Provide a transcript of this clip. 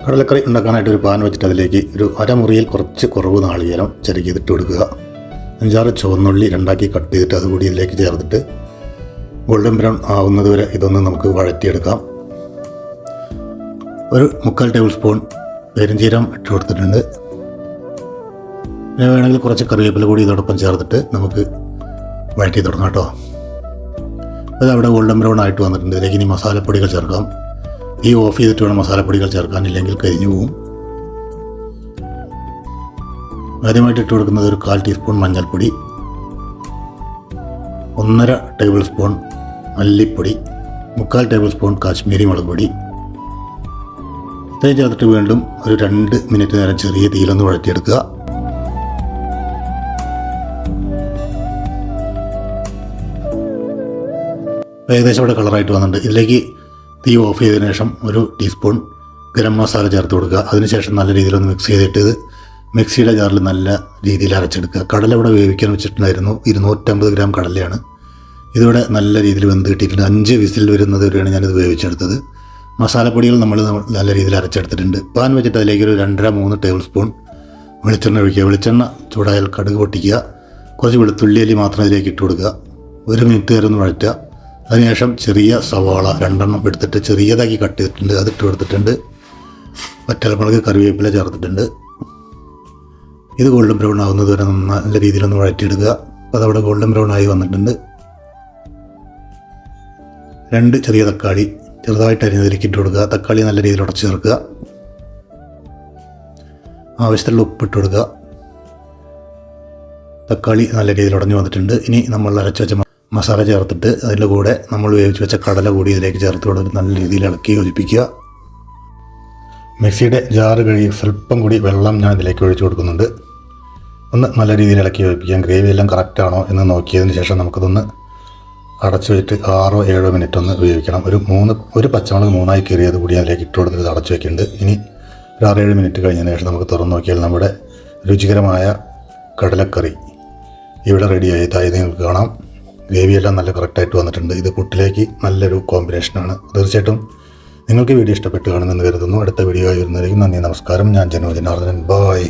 കടലക്കറി ഉണ്ടാക്കാനായിട്ട് ഒരു പാൻ വെച്ചിട്ട് അതിലേക്ക് ഒരു അരമുറിയിൽ കുറച്ച് കുറവ് നാളികേരം ചെറുക്കിയിട്ട് കൊടുക്കുക. 5-6 ചുവന്നുള്ളി രണ്ടാക്കി കട്ട് ചെയ്തിട്ട് അതുകൂടി ഇതിലേക്ക് ചേർത്തിട്ട് ഗോൾഡൻ ബ്രൗൺ ആവുന്നത് വരെ ഇതൊന്ന് നമുക്ക് വഴറ്റിയെടുക്കാം. ഒരു 3/4 ടേബിൾ സ്പൂൺ പെരുംജീരകം ഇട്ട് കൊടുത്തിട്ടുണ്ട്. പിന്നെ വേണമെങ്കിൽ കുറച്ച് കറിവേപ്പില കൂടി ഇതോടൊപ്പം ചേർത്തിട്ട് നമുക്ക് വഴറ്റി തുടങ്ങാം കേട്ടോ. അത് അവിടെ ഗോൾഡൻ ബ്രൗൺ ആയിട്ട് വന്നിട്ടുണ്ട്. ഇതിലേക്ക് ഇനി മസാലപ്പൊടികൾ ചേർക്കാം. ഈ ഓഫ് ചെയ്തിട്ട് വേണം മസാലപ്പൊടികൾ ചേർക്കാൻ, ഇല്ലെങ്കിൽ കരിഞ്ഞു പോവും. ആദ്യമായിട്ട് ഇട്ട് കൊടുക്കുന്നത് ഒരു 1/4 ടീസ്പൂൺ മഞ്ഞൾപ്പൊടി, 1.5 ടേബിൾ സ്പൂൺ മല്ലിപ്പൊടി, 3/4 ടേബിൾ സ്പൂൺ കാശ്മീരി മുളക് പൊടി. ഇത്രയും ചേർത്തിട്ട് വീണ്ടും ഒരു 2 മിനിറ്റ് നേരം ചെറിയ തീയിലൊന്ന് വഴറ്റിയെടുക്കുക. ഏകദേശം ഇവിടെ കളറായിട്ട് വന്നിട്ടുണ്ട്. ഇതിലേക്ക് തീ ഓഫ് ചെയ്തതിനു ശേഷം ഒരു ടീസ്പൂൺ ഗരം മസാല ചേർത്ത് കൊടുക്കുക. അതിനുശേഷം നല്ല രീതിയിലൊന്ന് മിക്സ് ചെയ്തിട്ട് ഇത് മിക്സിയുടെ ജാറിൽ നല്ല രീതിയിൽ അരച്ചെടുക്കുക. കടല ഇവിടെ വേവിക്കാൻ വെച്ചിട്ടുണ്ടായിരുന്നു. 250 ഗ്രാം കടലയാണ്. ഇതിവിടെ നല്ല രീതിയിൽ വെന്ത് കിട്ടിയിട്ടുണ്ട്. 5 വിസിൽ വരുന്നത് വരെയാണ് ഞാനിത് വേവിച്ചെടുത്തത്. മസാലപ്പൊടികൾ നമ്മൾ നല്ല രീതിയിൽ അരച്ചെടുത്തിട്ടുണ്ട്. പാൻ വെച്ചിട്ട് അതിലേക്ക് ഒരു 2-3 ടേബിൾ സ്പൂൺ വെളിച്ചെണ്ണ ഒഴിക്കുക. വെളിച്ചെണ്ണ ചൂടായാൽ കടുക് പൊട്ടിക്കുക. കുറച്ച് വെളുത്തുള്ളി അല്ലി മാത്രം ഇതിലേക്ക് ഇട്ട് കൊടുക്കുക. 1 മിനിറ്റ് നേരം ഒന്ന് വഴറ്റുക. അതിനുശേഷം ചെറിയ സവാള 2 എടുത്തിട്ട് ചെറിയതാക്കി കട്ട് ചെയ്തിട്ടുണ്ട്, അതിട്ട് കൊടുത്തിട്ടുണ്ട്. വറ്റൽമുളക്, കറിവേപ്പില ചേർത്തിട്ടുണ്ട്. ഇത് ഗോൾഡൻ ബ്രൗൺ ആവുന്നത് വരെ നല്ല രീതിയിലൊന്ന് വഴറ്റിയെടുക്കുക. അപ്പോൾ അതവിടെ ഗോൾഡൻ ബ്രൗൺ ആയി വന്നിട്ടുണ്ട്. 2 ചെറിയ തക്കാളി ചെറുതായിട്ട് അരിഞ്ഞതിലേക്ക് ഇട്ട് കൊടുക്കുക. തക്കാളി നല്ല രീതിയിൽ ഉടച്ച് ചേർക്കുക. ആവശ്യത്തിലുള്ള ഉപ്പിട്ട് കൊടുക്കുക. തക്കാളി നല്ല രീതിയിൽ ഉടഞ്ഞു വന്നിട്ടുണ്ട്. ഇനി നമ്മൾ അരച്ച് വെച്ച മസാല ചേർത്തിട്ട് അതിൻ്റെ കൂടെ നമ്മൾ വേവിച്ച് വെച്ച കടല കൂടി ഇതിലേക്ക് ചേർത്ത് കൊടുത്ത് നല്ല രീതിയിൽ ഇളക്കി യോജിപ്പിക്കുക. മിക്സിയുടെ ജാറ് കഴുകി സ്വല്പം കൂടി വെള്ളം ഞാൻ ഇതിലേക്ക് ഒഴിച്ചു കൊടുക്കുന്നുണ്ട്. ഒന്ന് നല്ല രീതിയിൽ ഇളക്കി യോജിപ്പിക്കാം. ഗ്രേവി എല്ലാം കറക്റ്റാണോ എന്ന് നോക്കിയതിന് ശേഷം നമുക്കതൊന്ന് അടച്ചു വെച്ചിട്ട് 6-7 മിനിറ്റ് ഒന്ന് വേവിക്കണം. ഒരു പച്ചമുളക് 3ആയി കീറിയത് കൂടി അതിലേക്ക് ഇട്ട് കൊടുത്തിട്ട് അടച്ചു വയ്ക്കുന്നുണ്ട്. ഇനി ഒരു 6-7 മിനിറ്റ് കഴിഞ്ഞതിന് ശേഷം നമുക്ക് തുറന്നു നോക്കിയാൽ നമ്മുടെ രുചികരമായ കടലക്കറി ഇവിടെ റെഡിയായി തായി നിങ്ങൾക്ക് കാണാം. ഗ്രേവിയെല്ലാം നല്ല കറക്റ്റായിട്ട് വന്നിട്ടുണ്ട്. ഇത് പുട്ടിലേക്ക് നല്ലൊരു കോമ്പിനേഷനാണ്. തീർച്ചയായിട്ടും നിങ്ങൾക്ക് വീഡിയോ ഇഷ്ടപ്പെട്ട് കാണുമെന്ന് കരുതുന്നു. അടുത്ത വീഡിയോ ആയി വരുന്നതായിരിക്കും. നന്ദി, നമസ്കാരം. ഞാൻ ജനോ ജനാർദ്ദനൻ. ബായ്.